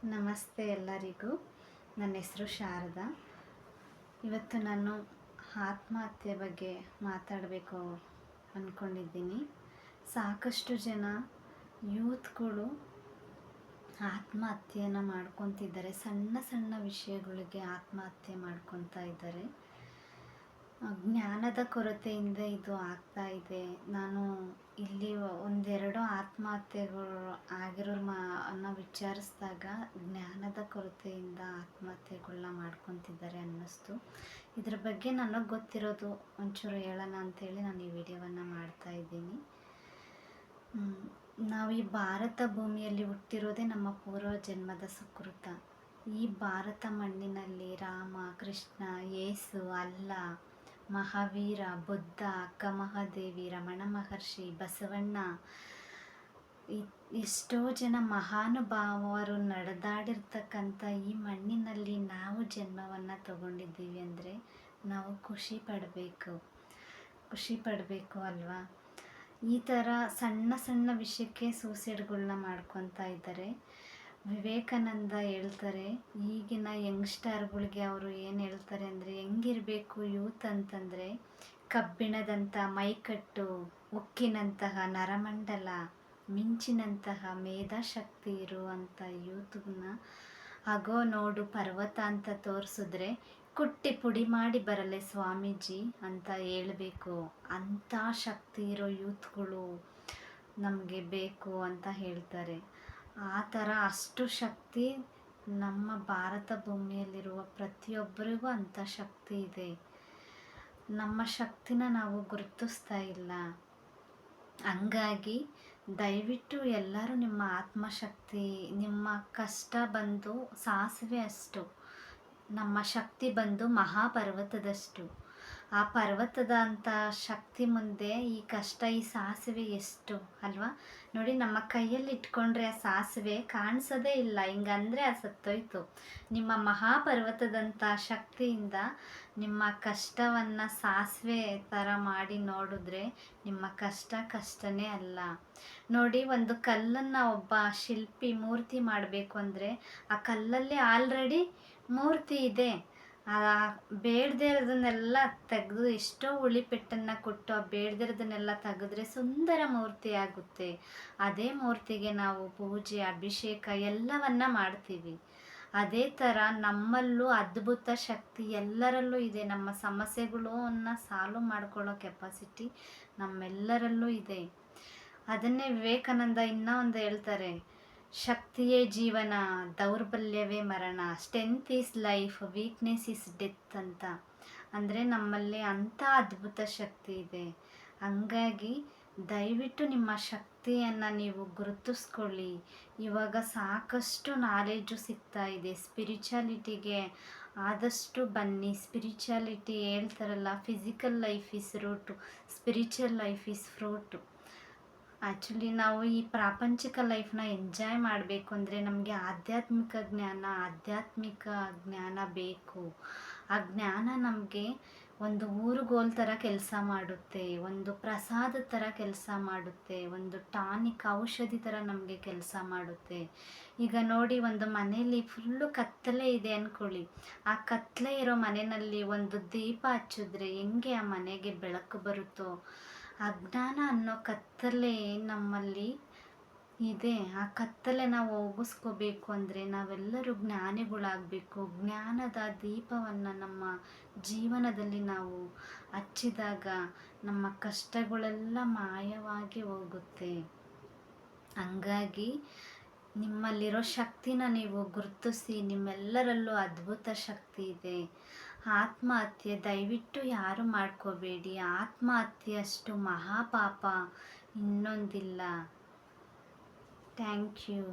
ನಮಸ್ತೆ ಎಲ್ಲರಿಗೂ. ನನ್ನ ಹೆಸರು ಶಾರದಾ. ಇವತ್ತು ನಾನು ಆತ್ಮಹತ್ಯೆ ಬಗ್ಗೆ ಮಾತಾಡಬೇಕು ಅಂದ್ಕೊಂಡಿದ್ದೀನಿ. ಸಾಕಷ್ಟು ಜನ ಯೂತ್ಗಳು ಆತ್ಮಹತ್ಯೆಯನ್ನು ಮಾಡ್ಕೊತಿದ್ದಾರೆ. ಸಣ್ಣ ಸಣ್ಣ ವಿಷಯಗಳಿಗೆ ಆತ್ಮಹತ್ಯೆ ಮಾಡ್ಕೊತಾ ಇದ್ದಾರೆ. ಜ್ಞಾನದ ಕೊರತೆಯಿಂದ ಇದು ಆಗ್ತಾ ಇದೆ. ನಾನು ಇಲ್ಲಿ ಒಂದೆರಡು ಆತ್ಮಹತ್ಯೆಗಳು ಅನ್ನೋ ವಿಚಾರಿಸಿದಾಗ ಜ್ಞಾನದ ಕೊರತೆಯಿಂದ ಆತ್ಮಹತ್ಯೆಗಳನ್ನ ಮಾಡ್ಕೊತಿದ್ದಾರೆ ಅನ್ನಿಸ್ತು. ಇದ್ರ ಬಗ್ಗೆ ನನಗೆ ಗೊತ್ತಿರೋದು ಒಂಚೂರು ಹೇಳೋಣ ಅಂಥೇಳಿ ನಾನು ಈ ವಿಡಿಯೋವನ್ನು ಮಾಡ್ತಾ ಇದ್ದೀನಿ. ನಾವು ಈ ಭಾರತ ಭೂಮಿಯಲ್ಲಿ ಹುಟ್ಟಿರೋದೇ ನಮ್ಮ ಪೂರ್ವ ಜನ್ಮದ ಸುಕೃತ. ಈ ಭಾರತ ಮಣ್ಣಿನಲ್ಲಿ ರಾಮ, ಕೃಷ್ಣ, ಯೇಸು, ಅಲ್ಲ, ಮಹಾವೀರ, ಬುದ್ಧ, ಅಕ್ಕ ಮಹಾದೇವಿ, ರಮಣ ಮಹರ್ಷಿ, ಬಸವಣ್ಣ, ಎಷ್ಟೋ ಜನ ಮಹಾನುಭಾವರು ನಡೆದಾಡಿರ್ತಕ್ಕಂಥ ಈ ಮಣ್ಣಿನಲ್ಲಿ ನಾವು ಜನ್ಮವನ್ನು ತಗೊಂಡಿದ್ದೀವಿ ಅಂದರೆ ನಾವು ಖುಷಿ ಪಡಬೇಕು ಅಲ್ವಾ. ಈ ಥರ ಸಣ್ಣ ಸಣ್ಣ ವಿಷಯಕ್ಕೆ ಸೂಸೈಡ್ಗಳನ್ನ ಮಾಡ್ಕೊತಾ ಇದ್ದಾರೆ. ವಿವೇಕಾನಂದ ಹೇಳ್ತಾರೆ, ಈಗಿನ ಯಂಗ್ಸ್ಟರ್ಗಳಿಗೆ ಅವರು ಏನು ಹೇಳ್ತಾರೆ ಅಂದರೆ, ಹೆಂಗಿರಬೇಕು ಯೂತ್ ಅಂತಂದರೆ ಕಬ್ಬಿಣದಂಥ ಮೈಕಟ್ಟು, ಉಕ್ಕಿನಂತಹ ನರಮಂಡಲ, ಮಿಂಚಿನಂತಹ ಮೇಧಾಶಕ್ತಿ ಇರುವಂಥ ಯೂತ್ನ ಆಗೋ ನೋಡು ಪರ್ವತ ಅಂತ ತೋರಿಸಿದ್ರೆ ಕುಟ್ಟಿ ಪುಡಿ ಮಾಡಿ ಬರಲೆ ಸ್ವಾಮೀಜಿ ಅಂತ ಹೇಳಬೇಕು. ಅಂಥ ಶಕ್ತಿ ಇರೋ ಯೂತ್ಗಳು ನಮಗೆ ಬೇಕು ಅಂತ ಹೇಳ್ತಾರೆ. ಆ ಥರ ಅಷ್ಟು ಶಕ್ತಿ ನಮ್ಮ ಭಾರತ ಭೂಮಿಯಲ್ಲಿರುವ ಪ್ರತಿಯೊಬ್ಬರಿಗೂ ಅಂಥ ಶಕ್ತಿ ಇದೆ. ನಮ್ಮ ಶಕ್ತಿನ ನಾವು ಗುರುತಿಸ್ತಾ ಇಲ್ಲ. ಹಂಗಾಗಿ ದಯವಿಟ್ಟು ಎಲ್ಲರೂ ನಿಮ್ಮ ಆತ್ಮಶಕ್ತಿ, ನಿಮ್ಮ ಕಷ್ಟ ಬಂದು ಸಾಸಿವೆ ಅಷ್ಟು, ನಮ್ಮ ಶಕ್ತಿ ಬಂದು ಮಹಾಪರ್ವತದಷ್ಟು. ಆ ಪರ್ವತದ ಅಂಥ ಶಕ್ತಿ ಮುಂದೆ ಈ ಕಷ್ಟ, ಈ ಸಾಸಿವೆ ಎಷ್ಟು ಅಲ್ವಾ. ನೋಡಿ, ನಮ್ಮ ಕೈಯಲ್ಲಿ ಇಟ್ಕೊಂಡ್ರೆ ಆ ಸಾಸಿವೆ ಕಾಣಿಸೋದೇ ಇಲ್ಲ, ಹಿಂಗಂದರೆ ಅದು ಸತ್ತೋಯ್ತು. ನಿಮ್ಮ ಮಹಾಪರ್ವತದಂಥ ಶಕ್ತಿಯಿಂದ ನಿಮ್ಮ ಕಷ್ಟವನ್ನು ಸಾಸಿವೆ ಥರ ಮಾಡಿ ನೋಡಿದ್ರೆ ನಿಮ್ಮ ಕಷ್ಟನೇ ಅಲ್ಲ. ನೋಡಿ, ಒಂದು ಕಲ್ಲನ್ನು ಒಬ್ಬ ಶಿಲ್ಪಿ ಮೂರ್ತಿ ಮಾಡಬೇಕು ಅಂದರೆ ಆ ಕಲ್ಲಲ್ಲಿ ಆಲ್ರೆಡಿ ಮೂರ್ತಿ ಇದೆ. ಬೇಡದೇ ಇರೋದನ್ನೆಲ್ಲ ತೆಗೆದು ಎಷ್ಟೋ ಉಳಿಪೆಟ್ಟನ್ನು ಕೊಟ್ಟು ಆ ಬೇಡದೇ ಇರೋದನ್ನೆಲ್ಲ ತೆಗೆದ್ರೆ ಸುಂದರ ಮೂರ್ತಿ ಆಗುತ್ತೆ. ಅದೇ ಮೂರ್ತಿಗೆ ನಾವು ಪೂಜೆ, ಅಭಿಷೇಕ ಎಲ್ಲವನ್ನ ಮಾಡ್ತೀವಿ. ಅದೇ ಥರ ನಮ್ಮಲ್ಲೂ ಅದ್ಭುತ ಶಕ್ತಿ ಎಲ್ಲರಲ್ಲೂ ಇದೆ. ನಮ್ಮ ಸಮಸ್ಯೆಗಳನ್ನ ಸಾಲ್ವ್ ಮಾಡ್ಕೊಳ್ಳೋ ಕೆಪಾಸಿಟಿ ನಮ್ಮೆಲ್ಲರಲ್ಲೂ ಇದೆ. ಅದನ್ನೇ ವಿವೇಕಾನಂದ ಇನ್ನೂ ಒಂದು ಹೇಳ್ತಾರೆ, ಶಕ್ತಿಯೇ ಜೀವನ, ದೌರ್ಬಲ್ಯವೇ ಮರಣ, strength is life, weakness is death ಅಂತ. ಅಂದರೆ ನಮ್ಮಲ್ಲಿ ಅಂಥ ಅದ್ಭುತ ಶಕ್ತಿ ಇದೆ. ಹಂಗಾಗಿ ದಯವಿಟ್ಟು ನಿಮ್ಮ ಶಕ್ತಿಯನ್ನು ನೀವು ಗುರುತಿಸ್ಕೊಳ್ಳಿ. ಇವಾಗ ಸಾಕಷ್ಟು ನಾಲೆಡ್ಜು ಸಿಗ್ತಾ ಇದೆ. ಸ್ಪಿರಿಚುಯಾಲಿಟಿಗೆ ಆದಷ್ಟು ಬನ್ನಿ. ಸ್ಪಿರಿಚುಯಾಲಿಟಿ ಹೇಳ್ತಾರಲ್ಲ, physical life is root, spiritual life is fruit. Actually ನಾವು ಈ ಪ್ರಾಪಂಚಿಕ ಲೈಫ್ನ ಎಂಜಾಯ್ ಮಾಡಬೇಕು ಅಂದರೆ ನಮಗೆ ಆಧ್ಯಾತ್ಮಿಕ ಜ್ಞಾನ ಬೇಕು. ಆ ಜ್ಞಾನ ನಮಗೆ ಒಂದು ಊರುಗೋಲ್ ಥರ ಕೆಲಸ ಮಾಡುತ್ತೆ, ಒಂದು ಪ್ರಸಾದ ಥರ ಕೆಲಸ ಮಾಡುತ್ತೆ, ಒಂದು ಟಾನಿಕ್ ಔಷಧಿ ಥರ ನಮಗೆ ಕೆಲಸ ಮಾಡುತ್ತೆ. ಈಗ ನೋಡಿ, ಒಂದು ಮನೆಯಲ್ಲಿ ಫುಲ್ಲು ಕತ್ತಲೆ ಇದೆ ಅಂದ್ಕೊಳ್ಳಿ. ಆ ಕತ್ತಲೆ ಇರೋ ಮನೆಯಲ್ಲಿ ಒಂದು ದೀಪ ಹಚ್ಚಿದ್ರೆ ಹೆಂಗೆ ಆ ಮನೆಗೆ ಬೆಳಕು ಬರುತ್ತೋ, ಅಜ್ಞಾನ ಅನ್ನೋ ಕತ್ತಲೆ ನಮ್ಮಲ್ಲಿ ಇದೆ. ಆ ಕತ್ತಲೆ ನಾವು ಹೋಗಿಸ್ಕೋಬೇಕು ಅಂದರೆ ನಾವೆಲ್ಲರೂ ಜ್ಞಾನಿಗಳಾಗಬೇಕು. ಜ್ಞಾನದ ದೀಪವನ್ನು ನಮ್ಮ ಜೀವನದಲ್ಲಿ ನಾವು ಹಚ್ಚಿದಾಗ ನಮ್ಮ ಕಷ್ಟಗಳೆಲ್ಲ ಮಾಯವಾಗಿ ಹೋಗುತ್ತೆ. ಹಂಗಾಗಿ ನಿಮ್ಮಲ್ಲಿರೋ ಶಕ್ತಿನ ನೀವು ಗುರುತಿಸಿ. ನಿಮ್ಮೆಲ್ಲರಲ್ಲೂ ಅದ್ಭುತ ಶಕ್ತಿ ಇದೆ. ಆತ್ಮಹತ್ಯೆ ದಯವಿಟ್ಟು ಯಾರು ಮಾಡ್ಕೋಬೇಡಿ. ಆತ್ಮಹತ್ಯೆ ಅಷ್ಟು ಮಹಾಪಾಪ ಇನ್ನೊಂದಿಲ್ಲ. Thank you.